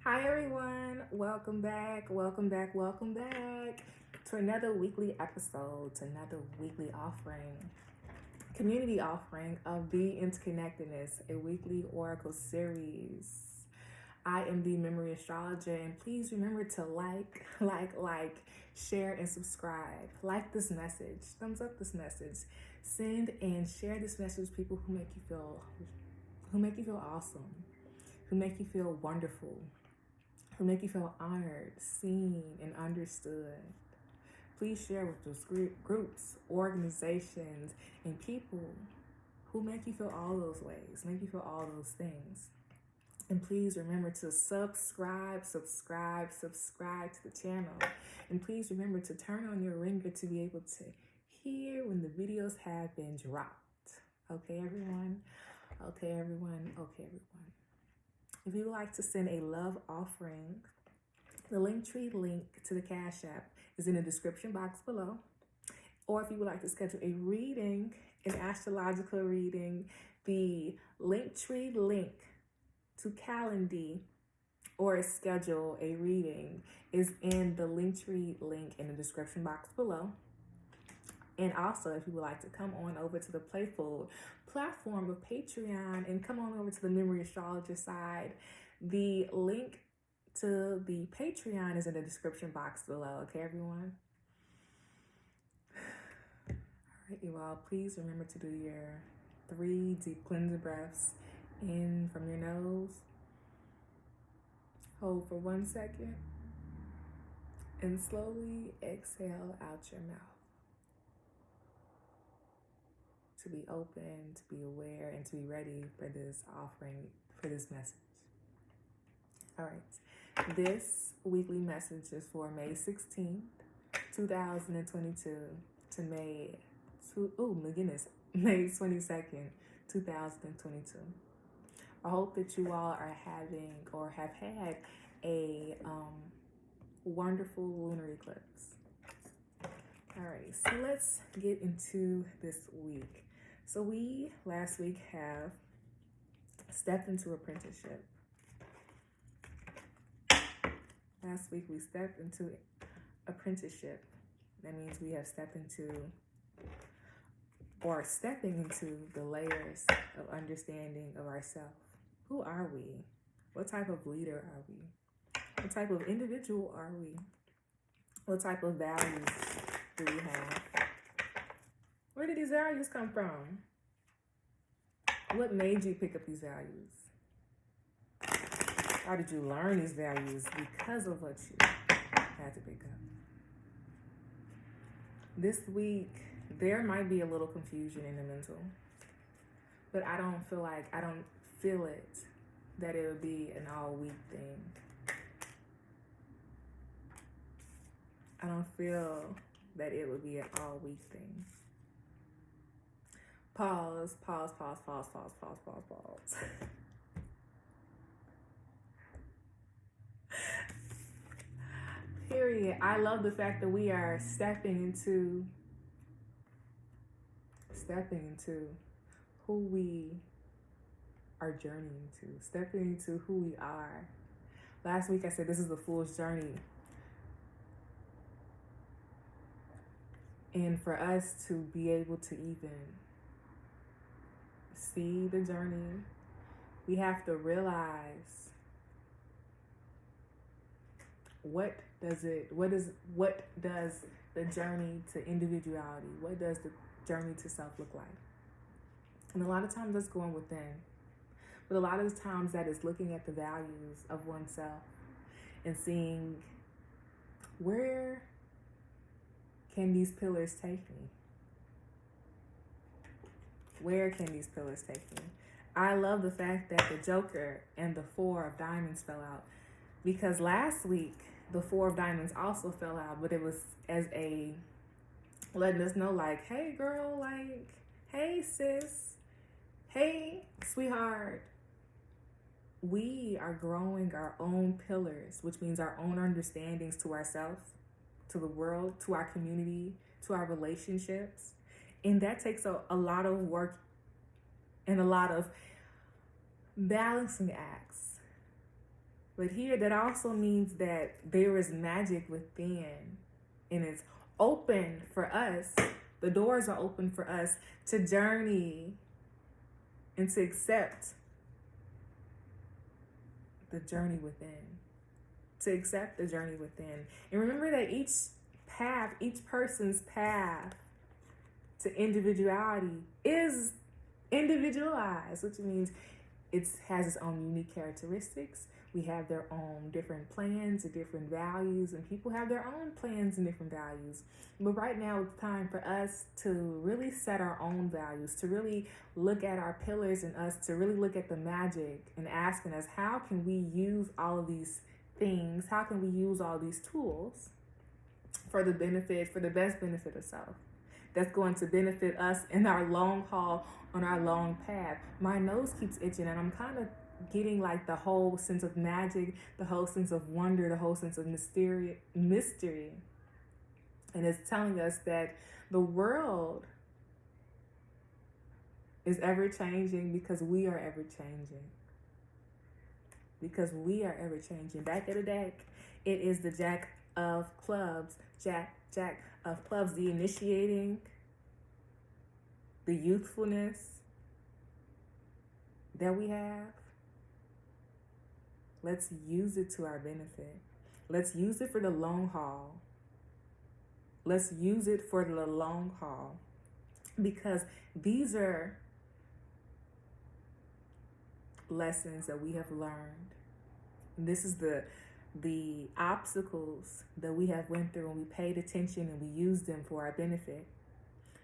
Hi everyone, welcome back to another weekly episode, to another weekly offering, community offering of the Interconnected-ness, a weekly oracle series. I am the Memory Astrologer, and please remember to like, share, and subscribe. Like this message, thumbs up this message, send and share this message to people who make you feel awesome, who make you feel wonderful, who make you feel honored, seen, and understood. Please share with those groups, organizations, and people who make you feel all those ways, make you feel all those things. And please remember to subscribe to the channel. And please remember to turn on your ringer to be able to hear when the videos have been dropped. Okay, everyone? Okay, everyone? Okay, everyone. If you would like to send a love offering, the Linktree link to the Cash App is in the description box below. Or if you would like to schedule a reading, an astrological reading, the Linktree link to Calendly or schedule a reading is in the Linktree link in the description box below. And also, if you would like to come on over to the Playful platform of Patreon and come on over to the Memory Astrologer side, the link to the Patreon is in the description box below. Okay, everyone? All right, you all, please remember to do your 3 deep cleansing breaths in from your nose. Hold for 1 second. And slowly exhale out your mouth. To be open, to be aware, and to be ready for this offering, for this message. All right. This weekly message is for May 16th, 2022 to May 22nd, 2022. I hope that you all are having or have had a wonderful lunar eclipse. All right, so let's get into this week. So we last week have stepped into apprenticeship. Last week we stepped into apprenticeship. That means we have stepping into the layers of understanding of ourselves. Who are we? What type of leader are we? What type of individual are we? What type of values do we have? Where did these values come from? What made you pick up these values? How did you learn these values because of what you had to pick up? This week, there might be a little confusion in the mental, but I don't feel it that it would be an all week thing. I don't feel that it would be an all week thing. Pause. Period. I love the fact that we are stepping into who we are journeying to, stepping into who we are. Last week I said this is the fool's journey. And for us to be able to even see the journey, we have to realize what does the journey to individuality, what does the journey to self look like? And a lot of times that's going within. But a lot of the times that is looking at the values of oneself and seeing, where can these pillars take me? Where can these pillars take me? I love the fact that the Joker and the 4 of Diamonds fell out, because last week the 4 of Diamonds also fell out, but it was as a letting us know, like, hey girl, like, hey sis, hey sweetheart, we are growing our own pillars, which means our own understandings to ourselves, to the world, to our community, to our relationships. And that takes a lot of work and a lot of balancing acts. But here, that also means that there is magic within, and it's open for us. The doors are open for us to journey and to accept the journey within. To accept the journey within. And remember that each person's path to individuality is individualized, which means it has its own unique characteristics. We have their own different plans and different values, and people have their own plans and different values. But right now, it's time for us to really set our own values, to really look at our pillars in us, to really look at the magic and asking us, how can we use all of these things? How can we use all these tools for the best benefit of self? That's going to benefit us in our long haul, on our long path. My nose keeps itching, and I'm kind of getting like the whole sense of magic, the whole sense of wonder, the whole sense of mystery. And it's telling us that the world is ever changing because we are ever changing. Because we are ever changing. Back of the deck, it is the Jack of Clubs. Jack of Clubs, the initiating, the youthfulness that we have. Let's use it to our benefit. Let's use it for the long haul. Let's use it for the long haul. Because these are lessons that we have learned. And this is the obstacles that we have went through, and we paid attention and we used them for our benefit.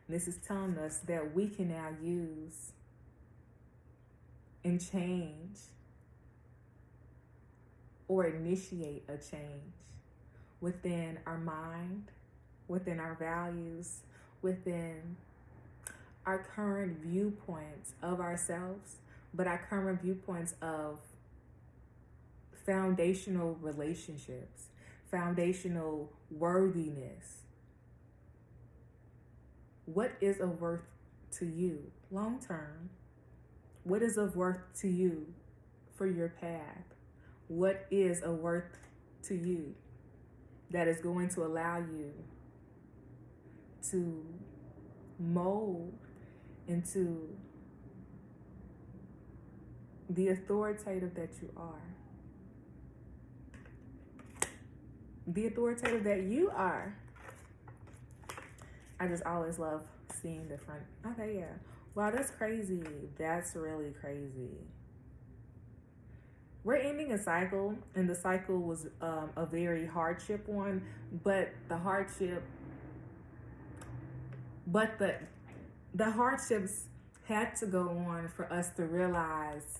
And this is telling us that we can now use and change or initiate a change within our mind, within our values, within our current viewpoints of ourselves, but our current viewpoints of foundational relationships, foundational worthiness. What is of worth to you long term? What is of worth to you for your path? What is of worth to you that is going to allow you to mold into the authoritative that you are? The authoritative that you are. I just always love seeing the front. Okay, yeah. Wow, that's crazy. That's really crazy. We're ending a cycle, and the cycle was a very hardship one, but the hardships had to go on for us to realize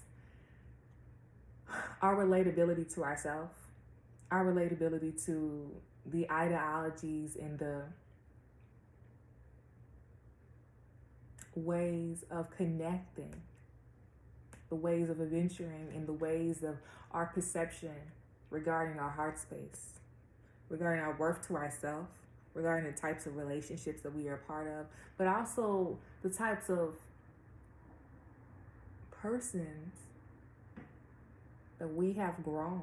our relatability to ourselves, our relatability to the ideologies and the ways of connecting, the ways of adventuring, and the ways of our perception regarding our heart space, regarding our worth to ourselves, regarding the types of relationships that we are a part of, but also the types of persons that we have grown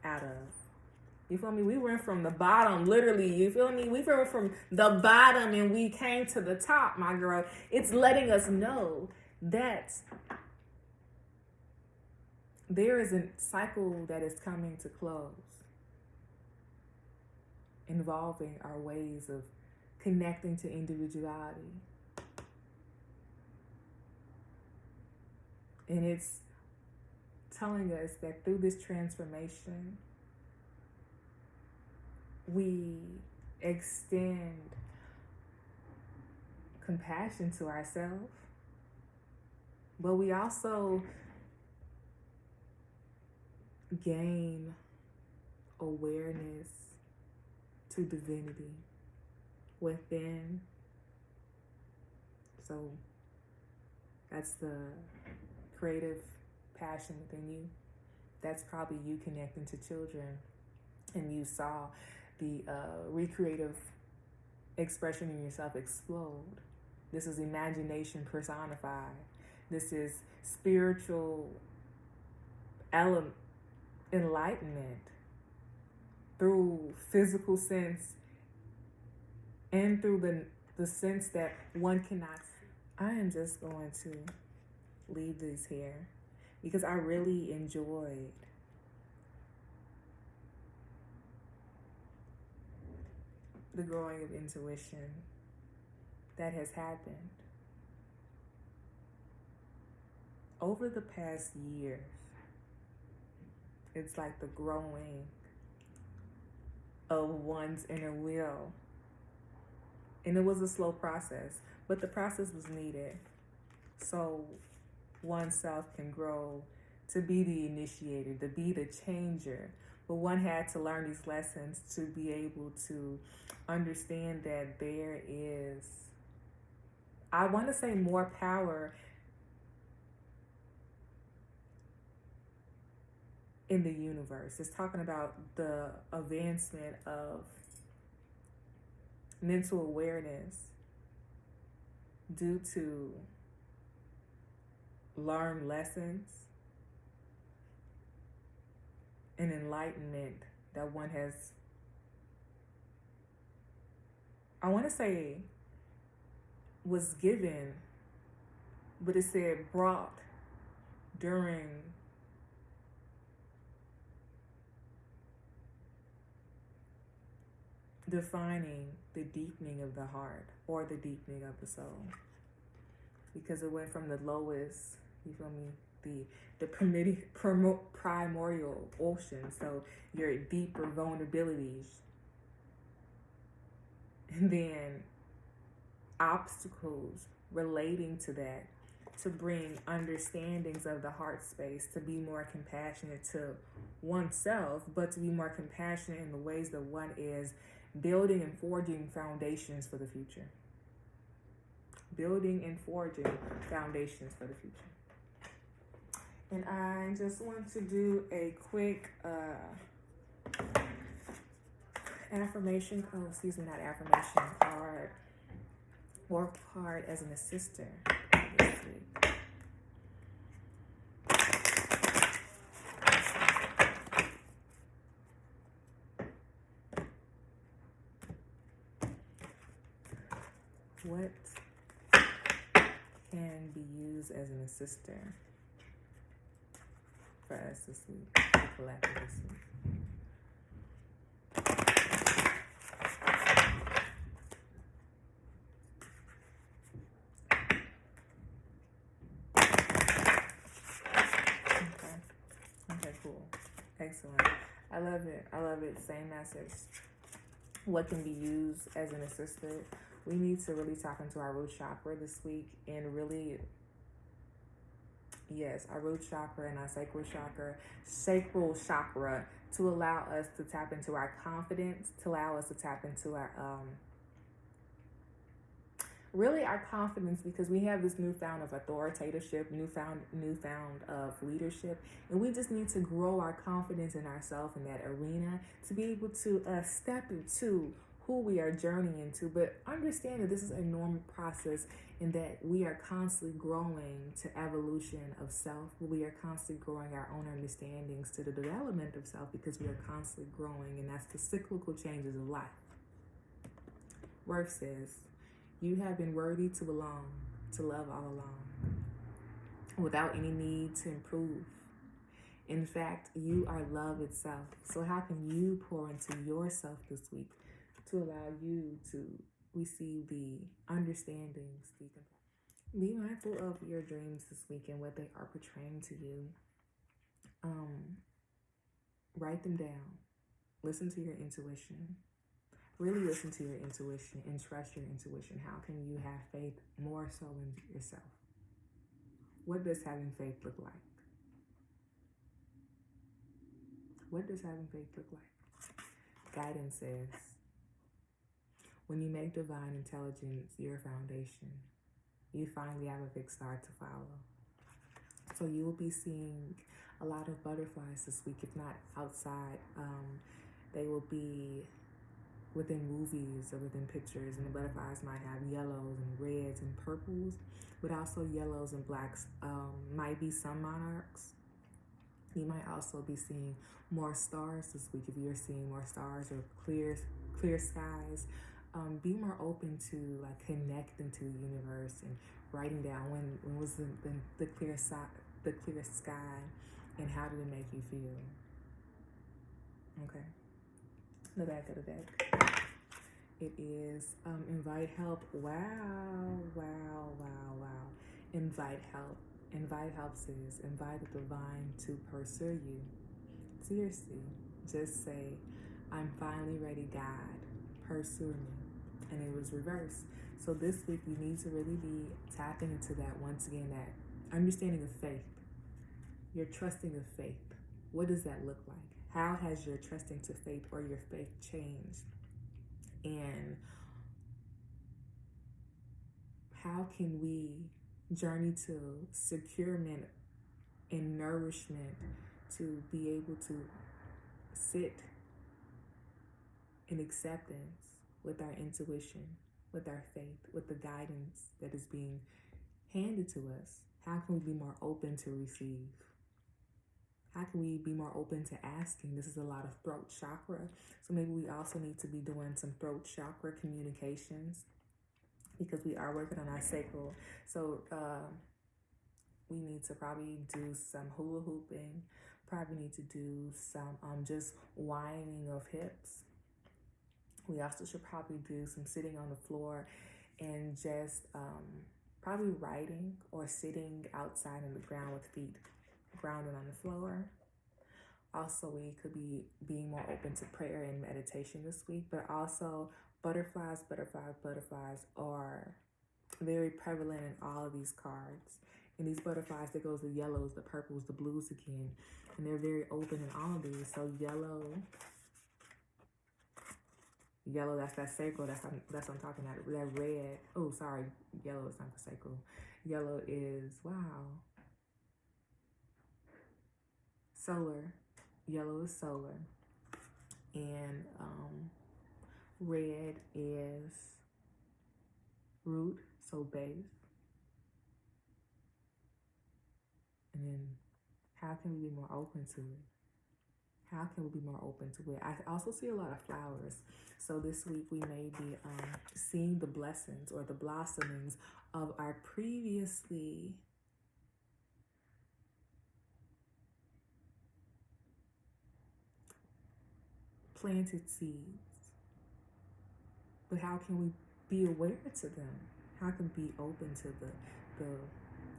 out of. You feel me? We went from the bottom, literally. You feel me? We went from the bottom and we came to the top, my girl. It's letting us know that there is a cycle that is coming to close, involving our ways of connecting to individuality. And it's telling us that through this transformation, we extend compassion to ourselves, but we also gain awareness to divinity within. So that's the creative passion within you. That's probably you connecting to children, and you saw the recreative expression in yourself explode. This is imagination personified. This is spiritual enlightenment through physical sense and through the sense that one cannot see. I am just going to leave these here because I really enjoyed the growing of intuition that has happened over the past years. It's like the growing of one's inner will. And it was a slow process, but the process was needed so oneself can grow to be the initiator, to be the changer. But one had to learn these lessons to be able to understand that there is, I want to say, more power in the universe. It's talking about the advancement of mental awareness due to learned lessons and enlightenment that one has, I want to say, was given, but it said brought during defining the deepening of the heart or the deepening of the soul, because it went from the lowest, you feel me, the primordial ocean, so your deeper vulnerabilities, and then obstacles relating to that, to bring understandings of the heart space, to be more compassionate to oneself, but to be more compassionate in the ways that one is building and forging foundations for the future. Building and forging foundations for the future. And I just want to do a quick affirmation, not affirmation, card or card as an assistant this week. What can be used as an assistant for us this week, the collective this week? Okay, cool. Excellent. I love it. Same message. What can be used as an assistant? We need to really tap into our root chakra this week and really, yes, our root chakra and our sacral chakra to allow us to tap into our confidence, to allow us to tap into our, really our confidence, because we have this newfound of authoritativeship, newfound of leadership, and we just need to grow our confidence in ourselves in that arena to be able to step into who we are journeying into, but understand that this is a normal process and that we are constantly growing to evolution of self. We are constantly growing our own understandings to the development of self, because we are constantly growing, and that's the cyclical changes of life. Work says, you have been worthy to belong, to love all along, without any need to improve. In fact, you are love itself. So how can you pour into yourself this week to allow you to receive the understandings? Be mindful of your dreams this week and what they are portraying to you. Write them down. Listen to your intuition. Really listen to your intuition and trust your intuition. How can you have faith more so in yourself? What does having faith look like? What does having faith look like? Guidance says, when you make divine intelligence your foundation, you finally have a big star to follow. So you will be seeing a lot of butterflies this week, if not outside. They will be within movies or within pictures, and the butterflies might have yellows and reds and purples, but also yellows and blacks. Might be some monarchs, You might also be seeing more stars this week. If you're seeing more stars or clear skies, be more open to like connecting to the universe and writing down when was the clear sky, and how did it make you feel. Okay, the back of the deck. It is invite help. Wow. Invite help. Invite help says invite the divine to pursue you. Seriously, just say, I'm finally ready, God, pursue me. And it was reversed. So this week we need to really be tapping into that once again, that understanding of faith. Your trusting of faith. What does that look like? How has your trusting to faith or your faith changed? And how can we journey to securement and nourishment to be able to sit in acceptance with our intuition, with our faith, with the guidance that is being handed to us? How can we be more open to receive? How can we be more open to asking? This is a lot of throat chakra. So maybe we also need to be doing some throat chakra communications, because we are working on our sacral. So we need to probably do some hula hooping, probably need to do some just whining of hips. We also should probably do some sitting on the floor and just probably writing or sitting outside on the ground with feet grounded on the floor. Also, we could be being more open to prayer and meditation this week, but also butterflies are very prevalent in all of these cards. And these butterflies, there goes the yellows, the purples, the blues again. And they're very open in all of these. So yellow, that's that sacral, that's what I'm talking about. That red, oh, sorry, yellow is not the sacral. Yellow is, wow, solar. Yellow is solar. And red is root, so base. And then how can we be more open to it? How can we be more open to it? I also see a lot of flowers. So this week we may be seeing the blessings or the blossomings of our previously planted seeds. But how can we be aware to them? How can we be open to the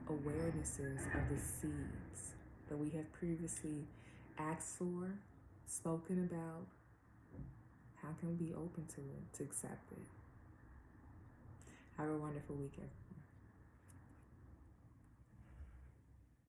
awarenesses of the seeds that we have previously asked for, spoken about? How can we be open to it, to accept it? Have a wonderful weekend.